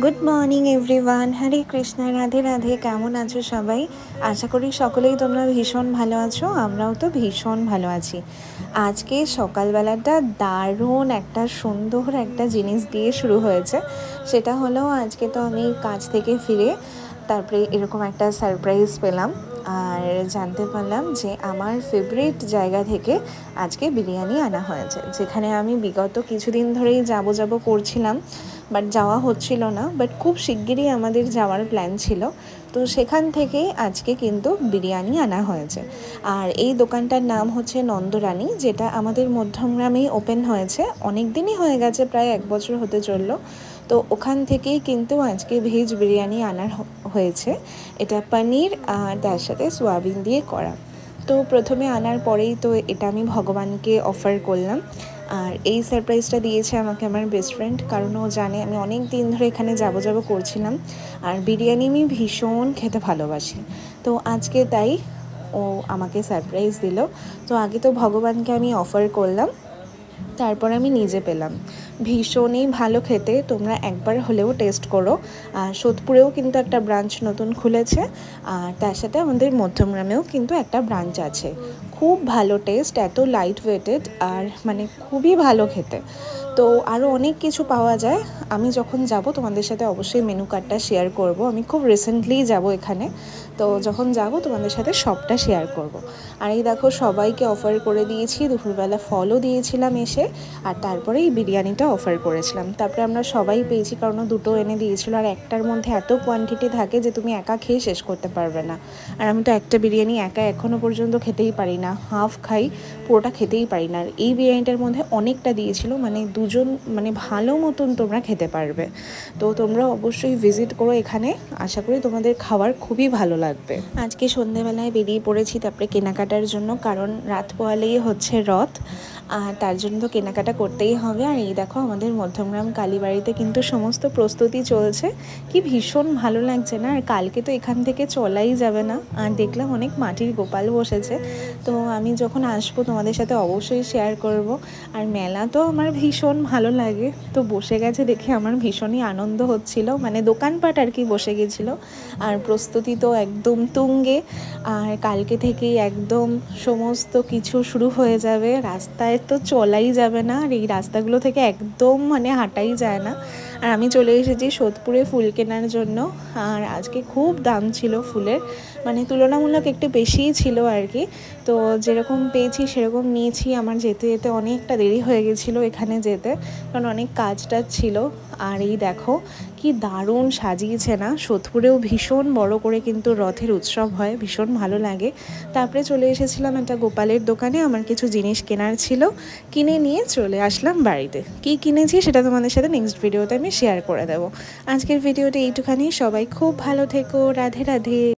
Good morning everyone, হরে কৃষ্ণ, রাধে রাধে। কেমন আছো সবাই? আশা করি সকলেই তোমরা ভীষণ ভালো আছো। আমরাও তো ভীষণ ভালো আছি। আজকে সকালবেলাটা দারুণ একটা সুন্দর একটা জিনিস দিয়ে শুরু হয়েছে। সেটা হলো, আজকে তো আমি কাজ থেকে ফিরে তারপরে এরকম একটা সারপ্রাইজ পেলাম আর জানতে পারলাম যে আমার ফেভারিট জায়গা থেকে আজকে বিরিয়ানি আনা হয়েছে, যেখানে আমি বিগত কিছুদিন ধরেই যাব করছিলাম, বাট যাওয়া হচ্ছিল না। বাট খুব শিগগিরই আমাদের যাওয়ার প্ল্যান ছিল, তো সেখান থেকেই আজকে কিন্তু বিরিয়ানি আনা হয়েছে। আর এই দোকানটার নাম হচ্ছে নন্দরানী, যেটা আমাদের মধ্যমগ্রামেই ওপেন হয়েছে। অনেক দিনই হয়ে গেছে, প্রায় 1 বছর হতে চললো। তো ওখান থেকেই কিন্তু আজকে ভেজ বিরিয়ানি আনার হয়েছে। এটা পনির আর তার সাথে সোয়াবিন দিয়ে করা। তো প্রথমে আনার পরেই তো এটা আমি ভগবানকে অফার করলাম। আর এই সারপ্রাইজটা দিয়েছে আমাকে আমার বেস্ট ফ্রেন্ড, কারণ ও জানে আমি অনেক দিন ধরে এখানে যাব করছিলাম আর বিরিয়ানি আমি ভীষণ খেতে ভালোবাসি। তো আজকে তাই ও আমাকে সারপ্রাইজ দিল। তো আগে তো ভগবানকে আমি অফার করলাম, তারপর আমি নিজে পেলাম। ভীষণই ভালো খেতে, তোমরা একবার হলেও টেস্ট করো। আর সোদপুরেও কিন্তু একটা ব্রাঞ্চ নতুন খুলেছে, আর তার সাথে আমাদের মধ্যমগ্রামেও কিন্তু একটা ব্রাঞ্চ আছে। খুব ভালো টেস্ট, এত লাইট ওয়েটেড আর মানে খুবই ভালো খেতে। তো আরও অনেক কিছু পাওয়া যায়। আমি যখন যাব তোমাদের সাথে অবশ্যই মেনু কার্ডটা শেয়ার করব। আমি খুব রিসেন্টলি যাব এখানে, তো যখন যাব তোমাদের সাথে সবটা শেয়ার করব। আর এই দেখো, সবাইকে অফার করে দিয়েছি, দুপুরবেলা ফলও দিয়েছিলাম এসে, আর তারপরে এই বিরিয়ানিটা অফার করেছিলাম। তারপরে আমরা সবাই পেয়েছি, কারণ দুটো এনে দিয়েছিল। আর একটার মধ্যে এত কোয়ান্টিটি থাকে যে তুমি একা খেয়ে শেষ করতে পারবে না। আর আমি তো একটা বিরিয়ানি একা এখনও পর্যন্ত খেতেই পারি না, হাফ খাই, পুরোটা খেতেই পারি না। আর এই বিরিয়ানিটার মধ্যে অনেকটা দিয়েছিল, মানে দুজন মানে ভালো মতন তোমরা খেতে পারবে। তো তোমরা অবশ্যই ভিজিট করো এখানে, আশা করি তোমাদের খাবার খুবই ভালো লাগবে। আজকে সন্ধেবেলায় বেরিয়ে পড়েছি তারপরে কেনাকাটার জন্য, কারণ রাত পোয়ালেই হচ্ছে রথ, আর তার জন্য তো কেনাকাটা করতেই হবে। আর এই দেখো, আমাদের মধ্যমগ্রাম কালীবাড়িতে কিন্তু সমস্ত প্রস্তুতি চলছে। কি ভীষণ ভালো লাগছে না? আর কালকে তো এখান থেকে চলাই যাবে না। আর দেখলাম অনেক মাটির গোপাল বসেছে, তো আমি যখন আসবো তোমাদের সাথে অবশ্যই শেয়ার করব। আর মেলা তো আমার ভীষণ ভালো লাগে, তো বসে গেছে দেখে আমার ভীষণই আনন্দ হচ্ছিল। মানে দোকানপাট আর কি বসে গেছিলো, আর প্রস্তুতি তো একদম তুঙ্গে। আর কালকে থেকেই একদম সমস্ত কিছু শুরু হয়ে যাবে। রাস্তায় তো চলাই যাবে না, আর এই রাস্তাগুলো থেকে একদম মানে হাঁটাই যায় না। আর আমি চলে এসেছি সোদপুরে ফুল কেনার জন্য। আর আজকে খুব দাম ছিল ফুলের, মানে তুলনামূলক একটু বেশিই ছিল আর কি। তো যেরকম পেয়েছি সেরকম নিয়েছি। আমার যেতে যেতে অনেকটা দেরি হয়ে গেছিলো এখানে যেতে, কারণ অনেক কাজ টাজ ছিল। আর এই দেখো কি দারুণ সাজিয়েছে না? সোদপুরেও ভীষণ বড় করে কিন্তু রথের উৎসব হয়, ভীষণ ভালো লাগে। তারপরে চলে এসেছিলাম একটা গোপালের দোকানে, আমার কিছু জিনিস কেনার ছিল, কিনে নিয়ে চলে আসলাম বাড়িতে। কি কিনেছি সেটা তোমাদের সাথে নেক্সট ভিডিওতে আমি শেয়ার করে দেবো। আজকের ভিডিওটা এইটুখানি। সবাই খুব ভালো থেকো। রাধে রাধে।